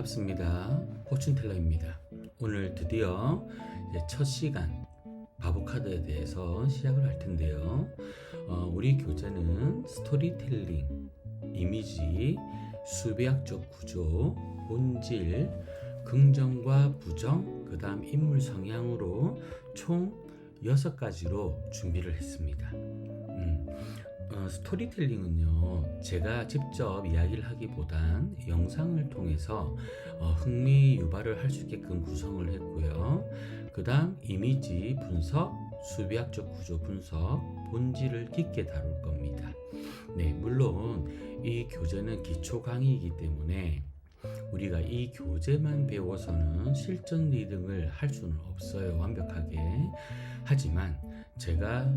반갑습니다. 포춘텔러입니다. 오늘 드디어 첫 시간 바보카드에 대해서 시작을 할 텐데요. 우리 교재는 스토리텔링, 이미지, 수비학적 구조, 본질, 긍정과 부정, 그 다음 인물 성향으로 총 6가지로 준비를 했습니다. 스토리텔링은요, 제가 직접 이야기를 하기보단 영상을 통해서 흥미 유발을 할 수 있게끔 구성을 했고요. 그 다음 이미지 분석, 수비학적 구조 분석, 본질을 깊게 다룰 겁니다. 네, 물론 이 교재는 기초 강의이기 때문에 우리가 이 교재만 배워서는 실전 리딩을 할 수는 없어요, 완벽하게. 하지만 제가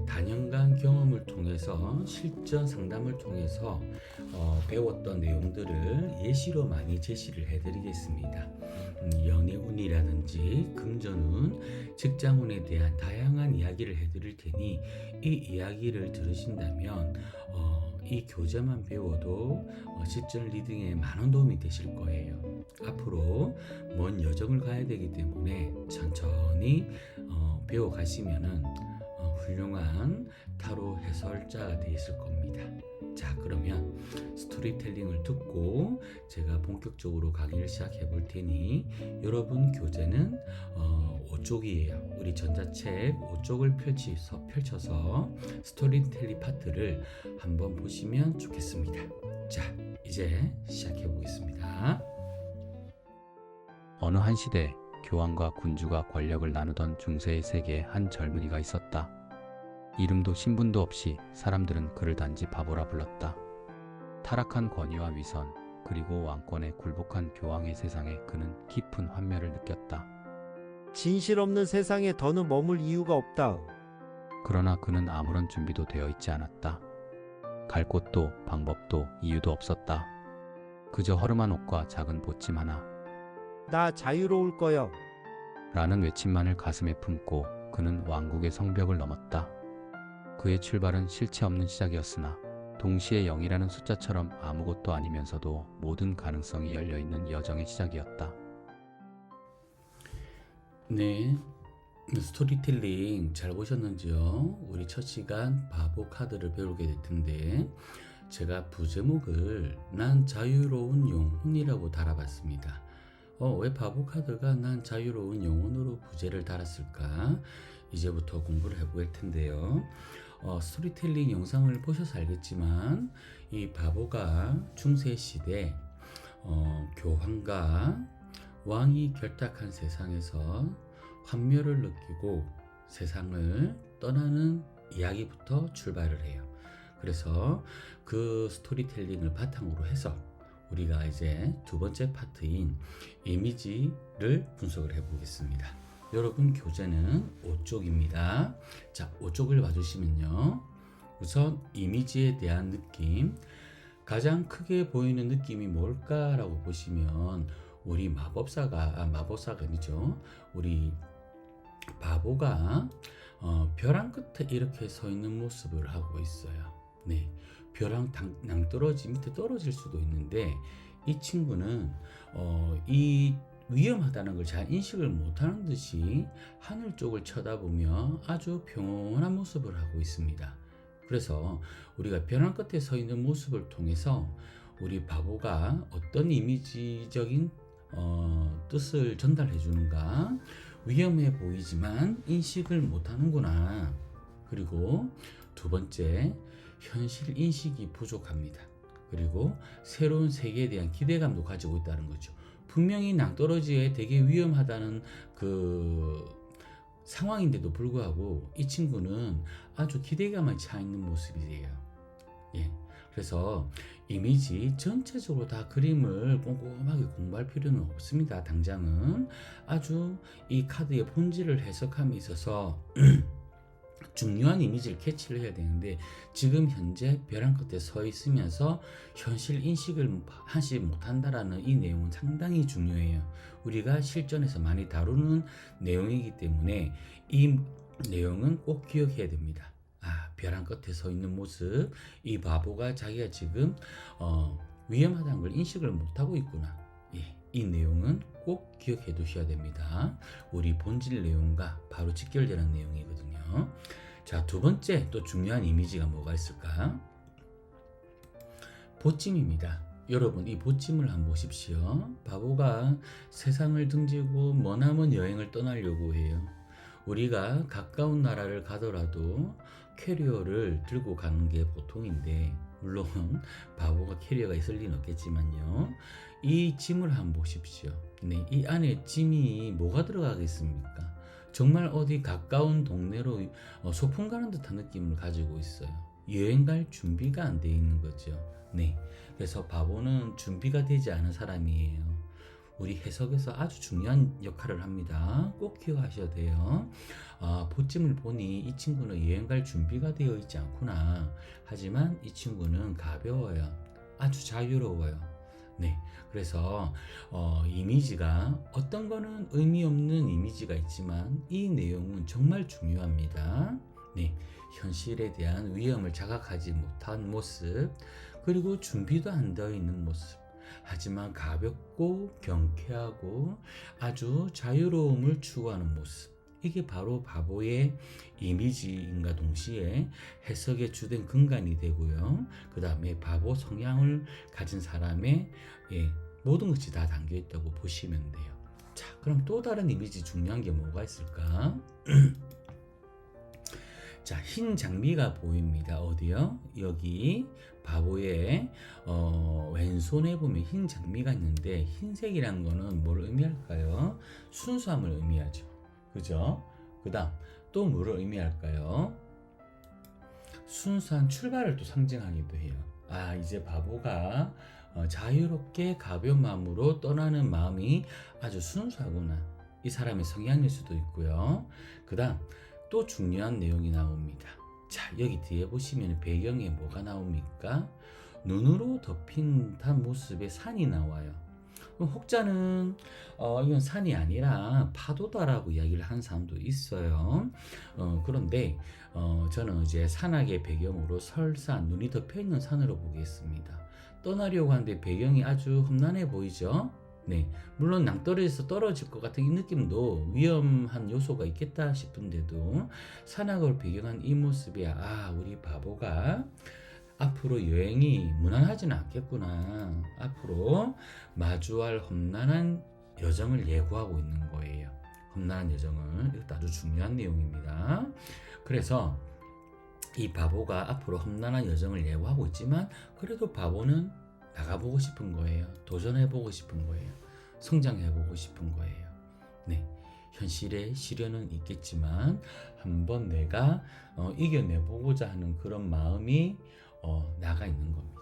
단연간 경험을 통해서 실전 상담을 통해서 배웠던 내용들을 예시로 많이 제시를 해드리겠습니다. 연애운이라든지 금전운, 직장운에 대한 다양한 이야기를 해드릴 테니 이 이야기를 들으신다면 이 교재만 배워도 실전 리딩에 많은 도움이 되실 거예요. 앞으로 먼 여정을 가야 되기 때문에 천천히 배워가시면은 훌륭한 타로 해설자가 되어 있을 겁니다. 자, 그러면 스토리텔링을 듣고 제가 본격적으로 강의를 시작해 볼 테니 여러분 교재는 5쪽이에요. 우리 전자책 5쪽을 펼쳐서 스토리텔링 파트를 한번 보시면 좋겠습니다. 자, 이제 시작해 보겠습니다. 어느 한 시대 교황과 군주가 권력을 나누던 중세의 세계에 한 젊은이가 있었다. 이름도 신분도 없이 사람들은 그를 단지 바보라 불렀다. 타락한 권위와 위선, 그리고 왕권에 굴복한 교황의 세상에 그는 깊은 환멸을 느꼈다. 진실 없는 세상에 더는 머물 이유가 없다. 그러나 그는 아무런 준비도 되어 있지 않았다. 갈 곳도 방법도 이유도 없었다. 그저 허름한 옷과 작은 보침 하나, 나 자유로울 거야. 라는 외침만을 가슴에 품고 그는 왕국의 성벽을 넘었다. 그의 출발은 실체 없는 시작이었으나 동시에 0이라는 숫자처럼 아무것도 아니면서도 모든 가능성이 열려있는 여정의 시작이었다. 네, 스토리텔링 잘 보셨는지요? 우리 첫 시간 바보 카드를 배우게 될 텐데 제가 부제목을 난 자유로운 영혼이라고 달아봤습니다. 왜 바보 카드가 난 자유로운 영혼으로 부제를 달았을까? 이제부터 공부를 해볼 텐데요. 스토리텔링 영상을 보셔서 알겠지만 이 바보가 중세시대 교황과 왕이 결탁한 세상에서 환멸을 느끼고 세상을 떠나는 이야기부터 출발을 해요. 그래서 그 스토리텔링을 바탕으로 해서 우리가 이제 두 번째 파트인 이미지를 분석을 해보겠습니다. 여러분 교재는 5쪽입니다. 자, 5쪽을 봐주시면요. 우선 이미지에 대한 느낌, 가장 크게 보이는 느낌이 뭘까라고 보시면 우리 마법사가 아니죠. 우리 바보가 벼랑 끝에 이렇게 서 있는 모습을 하고 있어요. 네, 벼랑 낭떠러지 밑에 떨어질 수도 있는데 이 친구는 이 위험하다는 걸 잘 인식을 못하는 듯이 하늘 쪽을 쳐다보며 아주 평온한 모습을 하고 있습니다. 그래서 우리가 벼랑 끝에 서 있는 모습을 통해서 우리 바보가 어떤 이미지적인 뜻을 전달해 주는가, 위험해 보이지만 인식을 못하는구나. 그리고 두 번째, 현실 인식이 부족합니다. 그리고 새로운 세계에 대한 기대감도 가지고 있다는 거죠. 분명히 낭떠러지에 되게 위험하다는 그 상황인데도 불구하고 이 친구는 아주 기대감에 차 있는 모습이에요. 예. 그래서 이미지 전체적으로 다 그림을 꼼꼼하게 공부할 필요는 없습니다. 당장은 아주 이 카드의 본질을 해석함에 있어서 중요한 이미지를 캐치를 해야 되는데 지금 현재 벼랑 끝에 서 있으면서 현실 인식을 하지 못한다라는 이 내용은 상당히 중요해요. 우리가 실전에서 많이 다루는 내용이기 때문에 이 내용은 꼭 기억해야 됩니다. 벼랑 끝에 서 있는 모습, 이 바보가 자기가 지금 위험하다는 걸 인식을 못하고 있구나. 예, 이 내용은 꼭 기억해 두셔야 됩니다. 우리 본질 내용과 바로 직결되는 내용이거든요. 자, 두 번째 또 중요한 이미지가 뭐가 있을까? 보찜입니다. 여러분, 이 보찜을 한번 보십시오. 바보가 세상을 등지고 머나먼 여행을 떠나려고 해요. 우리가 가까운 나라를 가더라도 캐리어를 들고 가는 게 보통인데, 물론 바보가 캐리어가 있을 리는 없겠지만요. 이 짐을 한번 보십시오. 네, 이 안에 짐이 뭐가 들어가겠습니까? 정말 어디 가까운 동네로 소풍 가는 듯한 느낌을 가지고 있어요. 여행 갈 준비가 안 돼 있는 거죠. 네, 그래서 바보는 준비가 되지 않은 사람이에요. 우리 해석에서 아주 중요한 역할을 합니다. 꼭 기억하셔야 돼요. 보찜을 보니 이 친구는 여행 갈 준비가 되어 있지 않구나. 하지만 이 친구는 가벼워요. 아주 자유로워요. 네, 그래서 이미지가 어떤 거는 의미 없는 이미지가 있지만 이 내용은 정말 중요합니다. 네, 현실에 대한 위험을 자각하지 못한 모습, 그리고 준비도 안 되어 있는 모습, 하지만 가볍고 경쾌하고 아주 자유로움을 추구하는 모습, 이게 바로 바보의 이미지인가 동시에 해석의 주된 근간이 되고요. 그 다음에 바보 성향을 가진 사람의 모든 것이 다 담겨 있다고 보시면 돼요. 자, 그럼 또 다른 이미지 중요한 게 뭐가 있을까? 자, 흰 장미가 보입니다. 어디요? 여기 바보의 왼손에 보면 흰 장미가 있는데, 흰색이란 거는 뭘 의미할까요? 순수함을 의미하죠. 그죠? 그 다음 또 뭐를 의미할까요? 순수한 출발을 또 상징하기도 해요. 이제 바보가 자유롭게 가벼운 마음으로 떠나는 마음이 아주 순수하구나. 이 사람의 성향일 수도 있고요. 그 다음 또 중요한 내용이 나옵니다. 자, 여기 뒤에 보시면 배경에 뭐가 나옵니까? 눈으로 덮인 듯한 모습의 산이 나와요. 혹자는 이건 산이 아니라 파도다라고 이야기를 하는 사람도 있어요. 그런데 저는 이제 산악의 배경으로 설산, 눈이 덮여 있는 산으로 보겠습니다. 떠나려고 하는데 배경이 아주 험난해 보이죠? 네, 물론 낭떠러지에서 떨어질 것 같은 이 느낌도 위험한 요소가 있겠다 싶은데도 산악을 배경한 이 모습이 우리 바보가 앞으로 여행이 무난하지는 않겠구나. 앞으로 마주할 험난한 여정을 예고하고 있는 거예요. 험난한 여정을. 이것도 아주 중요한 내용입니다. 그래서 이 바보가 앞으로 험난한 여정을 예고하고 있지만 그래도 바보는 나가보고 싶은 거예요. 도전해보고 싶은 거예요. 성장해보고 싶은 거예요. 네, 현실에 시련은 있겠지만 한번 내가 이겨내보고자 하는 그런 마음이 나가 있는 겁니다.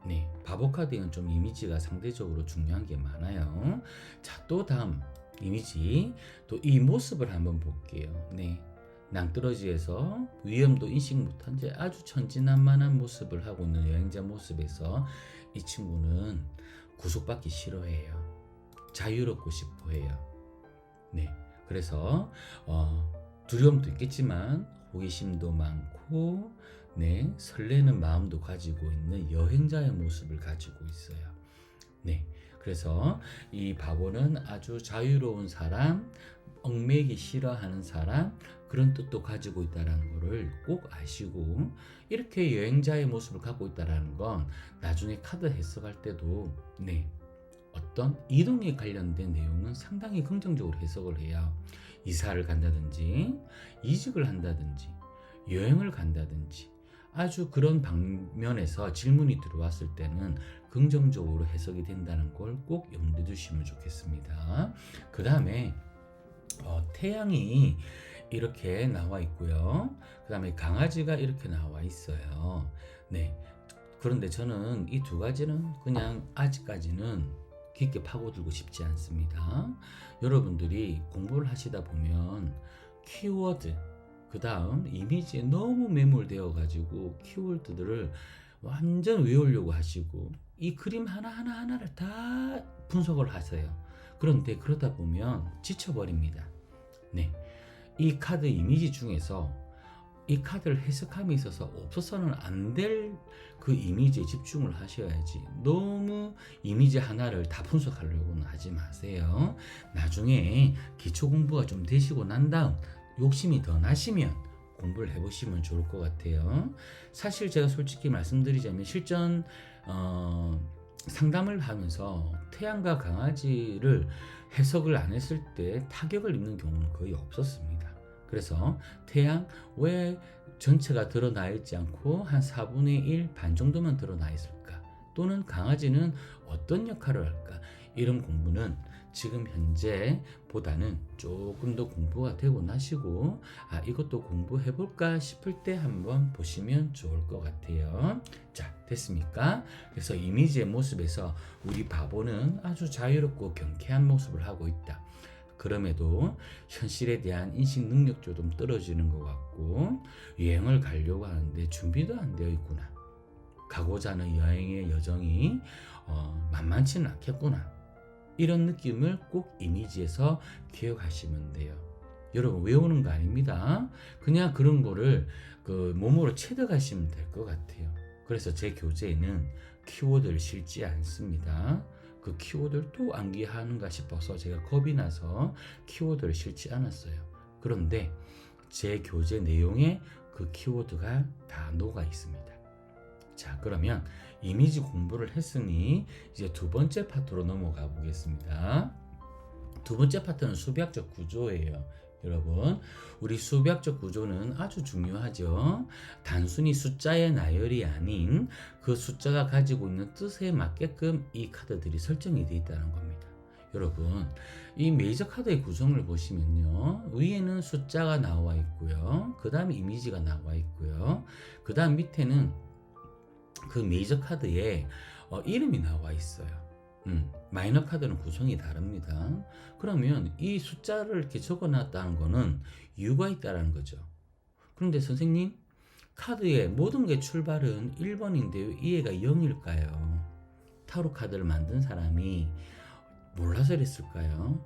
네, 바보 카드는 좀 이미지가 상대적으로 중요한 게 많아요. 자, 또 다음 이미지, 또 이 모습을 한번 볼게요. 네, 낭떠러지에서 위험도 인식 못한 채 아주 천진난만한 모습을 하고 있는 여행자 모습에서 이 친구는 구속받기 싫어해요. 자유롭고 싶어해요. 네, 그래서 두려움도 있겠지만 호기심도 많고, 네, 설레는 마음도 가지고 있는 여행자의 모습을 가지고 있어요. 네, 그래서 이 바보는 아주 자유로운 사람, 얽매이기 싫어하는 사람, 그런 뜻도 가지고 있다는 것을 꼭 아시고, 이렇게 여행자의 모습을 갖고 있다는 건 나중에 카드 해석할 때도 어떤 이동에 관련된 내용은 상당히 긍정적으로 해석을 해요. 이사를 간다든지 이직을 한다든지 여행을 간다든지 아주 그런 방면에서 질문이 들어왔을 때는 긍정적으로 해석이 된다는 걸 꼭 염두에 두시면 좋겠습니다. 그 다음에 태양이 이렇게 나와 있고요. 그 다음에 강아지가 이렇게 나와 있어요. 네, 그런데 저는 이 두 가지는 그냥 아직까지는 깊게 파고들고 싶지 않습니다. 여러분들이 공부를 하시다 보면 키워드, 그 다음 이미지에 너무 매몰되어 가지고 키워드들을 완전 외우려고 하시고 이 그림 하나를 다 분석을 하세요. 그런데 그러다 보면 지쳐버립니다. 네, 이 카드 이미지 중에서 이 카드를 해석함에 있어서 없어서는 안 될 그 이미지에 집중을 하셔야지, 너무 이미지 하나를 다 분석하려고는 하지 마세요. 나중에 기초 공부가 좀 되시고 난 다음 욕심이 더 나시면 공부를 해보시면 좋을 것 같아요. 사실 제가 솔직히 말씀드리자면 실전 상담을 하면서 태양과 강아지를 해석을 안 했을 때 타격을 입는 경우는 거의 없었습니다. 그래서 태양 왜 전체가 드러나 있지 않고 한 4분의 1 반 정도만 드러나 있을까? 또는 강아지는 어떤 역할을 할까? 이런 공부는 지금 현재 보다는 조금 더 공부가 되고 나시고 이것도 공부해볼까 싶을 때 한번 보시면 좋을 것 같아요. 자, 됐습니까? 그래서 이미지의 모습에서 우리 바보는 아주 자유롭고 경쾌한 모습을 하고 있다. 그럼에도 현실에 대한 인식 능력도 좀 떨어지는 것 같고, 여행을 가려고 하는데 준비도 안 되어 있구나. 가고자 하는 여행의 여정이 만만치는 않겠구나. 이런 느낌을 꼭 이미지에서 기억하시면 돼요. 여러분, 외우는 거 아닙니다. 그냥 그런 거를 몸으로 체득하시면 될 것 같아요. 그래서 제 교재에는 키워드를 실지 않습니다. 그 키워드를 또 암기하는가 싶어서 제가 겁이 나서 키워드를 실지 않았어요. 그런데 제 교재 내용에 그 키워드가 다 녹아 있습니다. 자, 그러면 이미지 공부를 했으니 이제 두 번째 파트로 넘어가 보겠습니다. 두 번째 파트는 수비학적 구조예요. 여러분, 우리 수비학적 구조는 아주 중요하죠. 단순히 숫자의 나열이 아닌 그 숫자가 가지고 있는 뜻에 맞게끔 이 카드들이 설정이 되어 있다는 겁니다. 여러분, 이 메이저 카드의 구성을 보시면요, 위에는 숫자가 나와 있고요, 그 다음에 이미지가 나와 있고요, 그 다음 밑에는 그 메이저 카드에 이름이 나와 있어요. 마이너 카드는 구성이 다릅니다. 그러면 이 숫자를 이렇게 적어놨다는 거는 이유가 있다는 거죠. 그런데 선생님, 카드의 모든 게 출발은 1번인데 왜 이해가 0일까요? 타로 카드를 만든 사람이 몰라서 그랬을까요?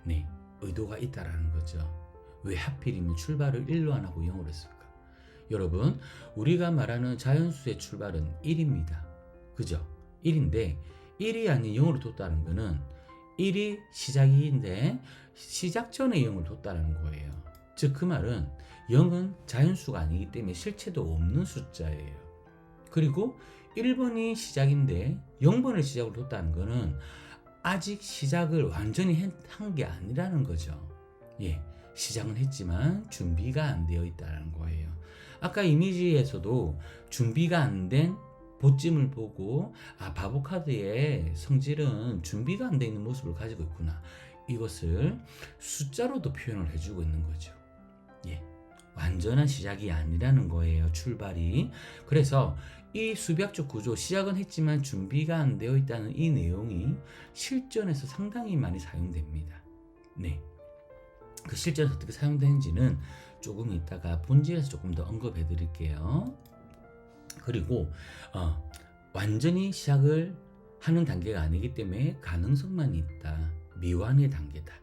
네, 의도가 있다라는 거죠. 왜 하필이면 출발을 1로 안 하고 0으로 했을까? 여러분, 우리가 말하는 자연수의 출발은 1입니다. 그죠? 1인데 1이 아닌 0으로 뒀다는 거는 1이 시작인데 시작 전에 0을 뒀다는 거예요. 즉 그 말은 0은 자연수가 아니기 때문에 실체도 없는 숫자예요. 그리고 1번이 시작인데 0번을 시작으로 뒀다는 거는 아직 시작을 완전히 한 게 아니라는 거죠. 예, 시작은 했지만 준비가 안 되어 있다는 거예요. 아까 이미지에서도 준비가 안 된 보찜을 보고 바보 카드의 성질은 준비가 안 돼 있는 모습을 가지고 있구나. 이것을 숫자로도 표현을 해주고 있는 거죠. 예, 완전한 시작이 아니라는 거예요, 출발이. 그래서 이 수비학적 구조, 시작은 했지만 준비가 안 되어 있다는 이 내용이 실전에서 상당히 많이 사용됩니다. 네, 그 실전에서 어떻게 사용되는지는 조금 이따가 본질에서 조금 더 언급해 드릴게요. 그리고 완전히 시작을 하는 단계가 아니기 때문에 가능성만 있다. 미완의 단계다.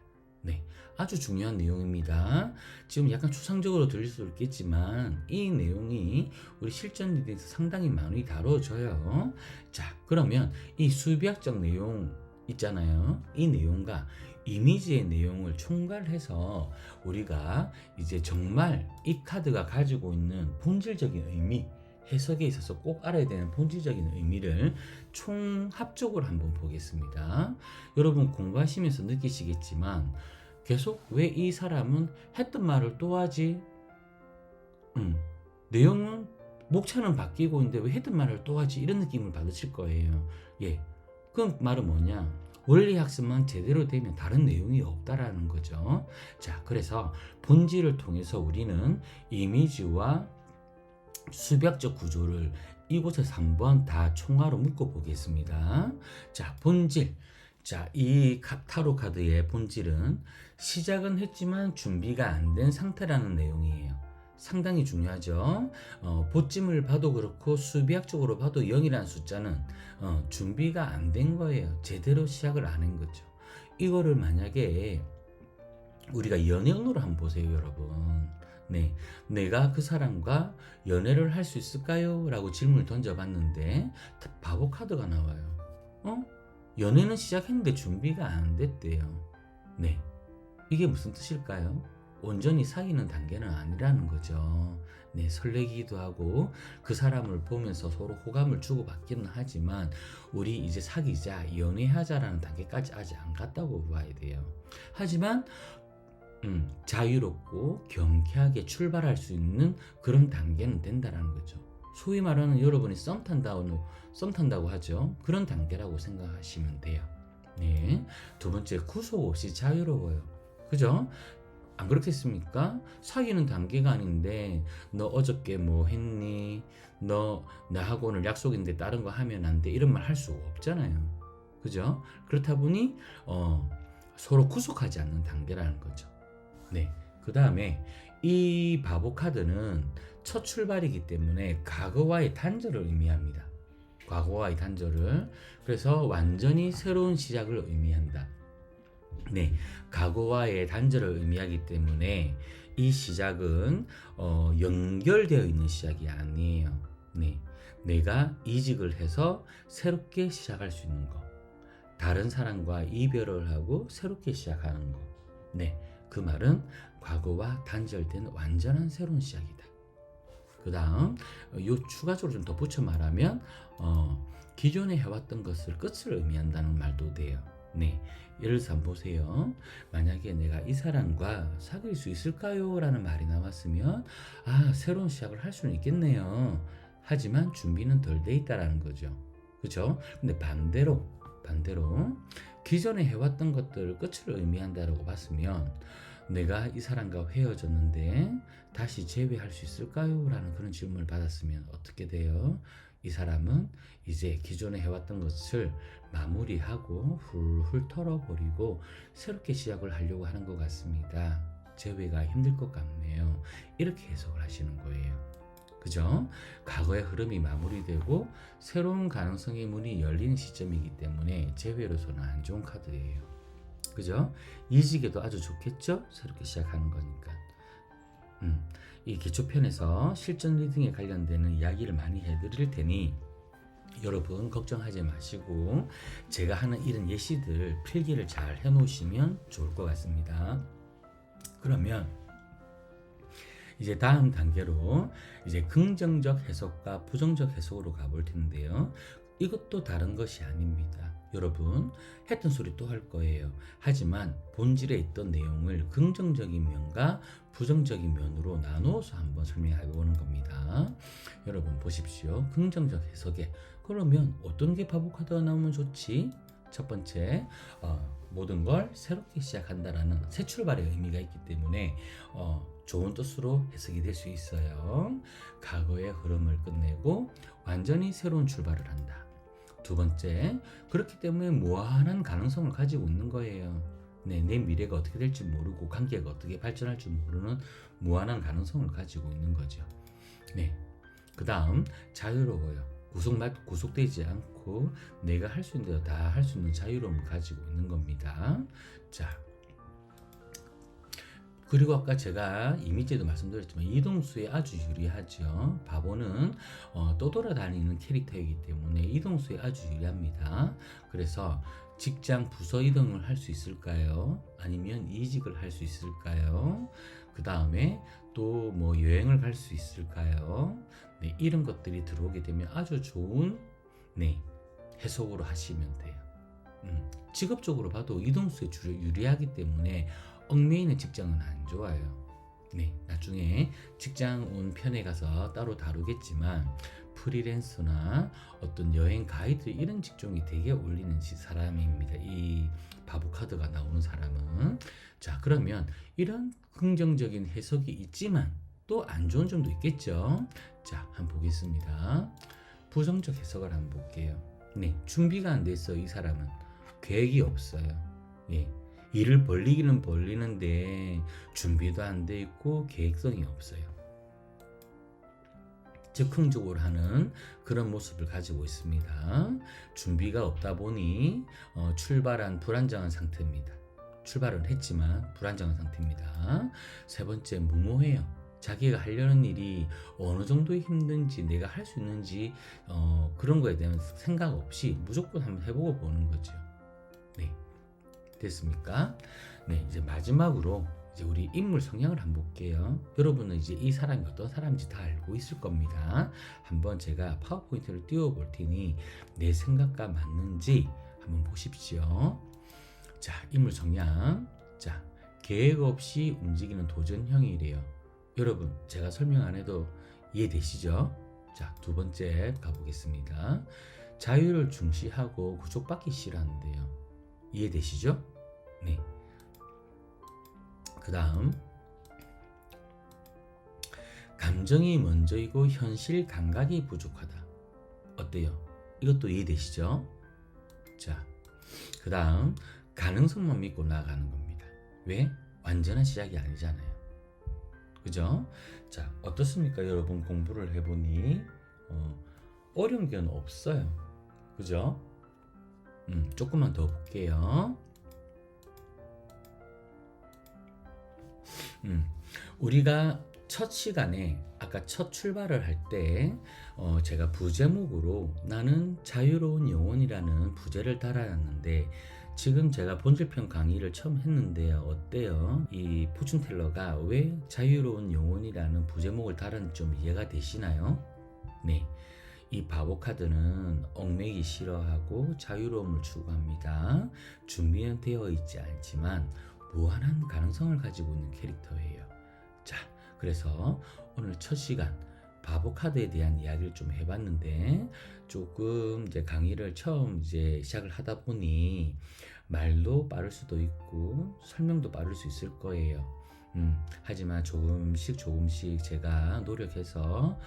네, 아주 중요한 내용입니다. 지금 약간 추상적으로 들릴 수 있겠지만 이 내용이 우리 실전에 대해서 상당히 많이 다뤄져요. 자, 그러면 이 수비학적 내용 있잖아요. 이 내용과 이미지의 내용을 총괄해서 우리가 이제 정말 이 카드가 가지고 있는 본질적인 의미, 해석에 있어서 꼭 알아야 되는 본질적인 의미를 총합적으로 한번 보겠습니다. 여러분 공부하시면서 느끼시겠지만 계속 왜 이 사람은 했던 말을 또 하지? 내용은 목차는 바뀌고 있는데 왜 했던 말을 또 하지? 이런 느낌을 받으실 거예요. 예, 그 말은 뭐냐? 원리 학습만 제대로 되면 다른 내용이 없다라는 거죠. 자, 그래서 본질을 통해서 우리는 이미지와 수비학적 구조를 이곳에서 한번 다 총화로 묶어 보겠습니다. 자, 본질. 자, 이 타로 카드의 본질은 시작은 했지만 준비가 안 된 상태라는 내용이에요. 상당히 중요하죠. 보찜을 봐도 그렇고 수비학적으로 봐도 0이라는 숫자는 준비가 안 된 거예요. 제대로 시작을 안 한 거죠. 이거를 만약에 우리가 연형으로 한번 보세요, 여러분. 네, 내가 그 사람과 연애를 할 수 있을까요? 라고 질문을 던져봤는데 바보 카드가 나와요. 연애는 시작했는데 준비가 안 됐대요. 네, 이게 무슨 뜻일까요? 온전히 사귀는 단계는 아니라는 거죠. 네, 설레기도 하고 그 사람을 보면서 서로 호감을 주고받기는 하지만 우리 이제 사귀자, 연애하자라는 단계까지 아직 안 갔다고 봐야 돼요. 하지만 자유롭고 경쾌하게 출발할 수 있는 그런 단계는 된다라는 거죠. 소위 말하는 여러분이 썸 탄다고 하죠. 그런 단계라고 생각하시면 돼요. 네. 두 번째, 구속 없이 자유로워요. 그죠? 안 그렇겠습니까? 사귀는 단계가 아닌데 너 어저께 뭐 했니? 너 나하고 오늘 약속인데 다른 거 하면 안 돼. 이런 말 할 수 없잖아요. 그죠? 그렇다 보니 서로 구속하지 않는 단계라는 거죠. 네. 그 다음에 이 바보 카드는 첫 출발이기 때문에 과거와의 단절을 의미합니다. 과거와의 단절을. 그래서 완전히 새로운 시작을 의미한다. 네, 과거와의 단절을 의미하기 때문에 이 시작은 연결되어 있는 시작이 아니에요. 네, 내가 이직을 해서 새롭게 시작할 수 있는 거, 다른 사람과 이별을 하고 새롭게 시작하는 거. 네, 그 말은 과거와 단절된 완전한 새로운 시작이다. 그 다음 추가적으로 좀 덧붙여 말하면 기존에 해왔던 것을 끝을 의미한다는 말도 돼요. 네, 예를 들어서 한번 보세요. 만약에 내가 이 사람과 사귈 수 있을까요? 라는 말이 나왔으면 새로운 시작을 할 수는 있겠네요. 하지만 준비는 덜 돼 있다라는 거죠. 그렇죠? 근데 반대로 기존에 해왔던 것들을 끝을 의미한다라고 봤으면 내가 이 사람과 헤어졌는데 다시 재회할 수 있을까요? 라는 그런 질문을 받았으면 어떻게 돼요? 이 사람은 이제 기존에 해왔던 것을 마무리하고 훌훌 털어버리고 새롭게 시작을 하려고 하는 것 같습니다. 재회가 힘들 것 같네요. 이렇게 해석을 하시는 거예요. 그죠? 과거의 흐름이 마무리되고 새로운 가능성의 문이 열리는 시점이기 때문에 재회로서는 안 좋은 카드예요. 그죠? 이직에도 아주 좋겠죠? 새롭게 시작하는 거니까. 이 기초편에서 실전 리딩에 관련되는 이야기를 많이 해드릴 테니 여러분 걱정하지 마시고 제가 하는 이런 예시들 필기를 잘 해놓으시면 좋을 것 같습니다. 그러면 이제 다음 단계로 이제 긍정적 해석과 부정적 해석으로 가볼 텐데요. 이것도 다른 것이 아닙니다. 여러분 했던 소리 또 할 거예요. 하지만 본질에 있던 내용을 긍정적인 면과 부정적인 면으로 나누어서 한번 설명해 보는 겁니다. 여러분 보십시오. 긍정적 해석에 그러면 어떤 게 바보 카드가 나오면 좋지? 첫 번째, 모든 걸 새롭게 시작한다라는 새 출발의 의미가 있기 때문에 좋은 뜻으로 해석이 될 수 있어요. 과거의 흐름을 끝내고 완전히 새로운 출발을 한다. 두 번째, 그렇기 때문에 무한한 가능성을 가지고 있는 거예요. 네, 내 미래가 어떻게 될지 모르고 관계가 어떻게 발전할지 모르는 무한한 가능성을 가지고 있는 거죠. 네, 그 다음 자유로워요. 구속되지 않고 내가 할 수 있는 대로 다 할 수 있는 자유로움을 가지고 있는 겁니다. 자, 그리고 아까 제가 이미지에도 말씀드렸지만 이동수에 아주 유리하죠. 바보는 떠돌아다니는 캐릭터이기 때문에 이동수에 아주 유리합니다. 그래서 직장 부서 이동을 할 수 있을까요? 아니면 이직을 할 수 있을까요? 그 다음에 또 뭐 여행을 갈 수 있을까요? 네, 이런 것들이 들어오게 되면 아주 좋은 해석으로 하시면 돼요. 직업적으로 봐도 이동수에 유리하기 때문에 얽매이는 직장은 안 좋아요. 네, 나중에 직장운 편에 가서 따로 다루겠지만 프리랜서나 어떤 여행 가이드 이런 직종이 되게 어울리는 사람입니다. 이 바보 카드가 나오는 사람은. 자, 그러면 이런 긍정적인 해석이 있지만 또 안 좋은 점도 있겠죠. 자, 한번 보겠습니다. 부정적 해석을 한번 볼게요. 네, 준비가 안 됐어요. 이 사람은 계획이 없어요. 예. 일을 벌리기는 벌리는데 준비도 안 돼 있고 계획성이 없어요. 즉흥적으로 하는 그런 모습을 가지고 있습니다. 준비가 없다 보니 출발한 불안정한 상태입니다. 출발은 했지만 불안정한 상태입니다. 세 번째, 무모해요. 자기가 하려는 일이 어느 정도 힘든지 내가 할 수 있는지 그런 거에 대한 생각 없이 무조건 한번 해보고 보는 거죠. 네, 됐습니까? 네, 이제 마지막으로 이제 우리 인물 성향을 한번 볼게요. 여러분은 이제 이 사람이 어떤 사람인지 다 알고 있을 겁니다. 한번 제가 파워포인트를 띄워 볼 테니 내 생각과 맞는지 한번 보십시오. 자, 인물 성향. 자, 계획 없이 움직이는 도전형이래요. 여러분, 제가 설명 안 해도 이해되시죠? 자, 두 번째 가보겠습니다. 자유를 중시하고 구속받기 싫어하는데요. 이해되시죠? 네. 그 다음, 감정이 먼저이고 현실 감각이 부족하다. 어때요? 이것도 이해되시죠? 자, 그 다음, 가능성만 믿고 나아가는 겁니다. 왜? 완전한 시작이 아니잖아요. 그죠? 자, 어떻습니까? 여러분 공부를 해보니 어려운 게 없어요. 그죠? 조금만 더 볼게요. 우리가 첫 시간에 아까 첫 출발을 할 때 제가 부제목으로 나는 자유로운 영혼이라는 부제를 달아놨는데 지금 제가 본질편 강의를 처음 했는데요. 어때요? 이 포춘텔러가 왜 자유로운 영혼이라는 부제목을 달았는지 좀 이해가 되시나요? 네. 이 바보 카드는 얽매이기 싫어하고 자유로움을 추구합니다. 준비는 되어 있지 않지만 무한한 가능성을 가지고 있는 캐릭터예요. 자, 그래서 오늘 첫 시간 바보 카드에 대한 이야기를 좀 해봤는데 조금 이제 강의를 처음 이제 시작을 하다 보니 말도 빠를 수도 있고 설명도 빠를 수 있을 거예요. 하지만 조금씩 제가 노력해서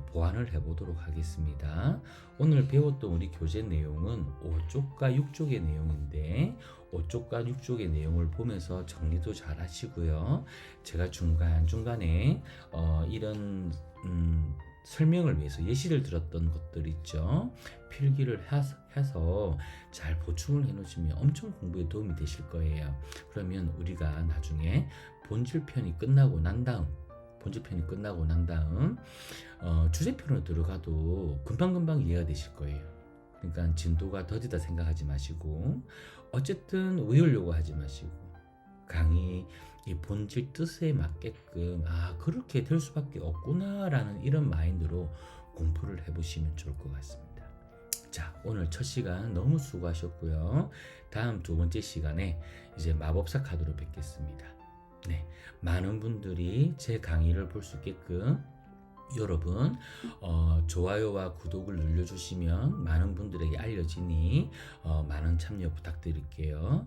보완을 해보도록 하겠습니다. 오늘 배웠던 우리 교재 내용은 5쪽과 6쪽의 내용인데 5쪽과 6쪽의 내용을 보면서 정리도 잘 하시고요. 제가 중간중간에 이런 설명을 위해서 예시를 들었던 것들 있죠. 필기를 해서 잘 보충을 해놓으시면 엄청 공부에 도움이 되실 거예요. 그러면 우리가 나중에 본질편이 끝나고 난 다음 주제편으로 들어가도 금방금방 이해가 되실 거예요. 그러니까 진도가 더디다 생각하지 마시고 어쨌든 외우려고 하지 마시고 강의 이 본질 뜻에 맞게끔 그렇게 될 수밖에 없구나라는 이런 마인드로 공부를 해보시면 좋을 것 같습니다. 자, 오늘 첫 시간 너무 수고하셨고요. 다음 두 번째 시간에 이제 마법사 카드로 뵙겠습니다. 네, 많은 분들이 제 강의를 볼 수 있게끔 여러분 좋아요와 구독을 눌러주시면 많은 분들에게 알려지니 많은 참여 부탁드릴게요.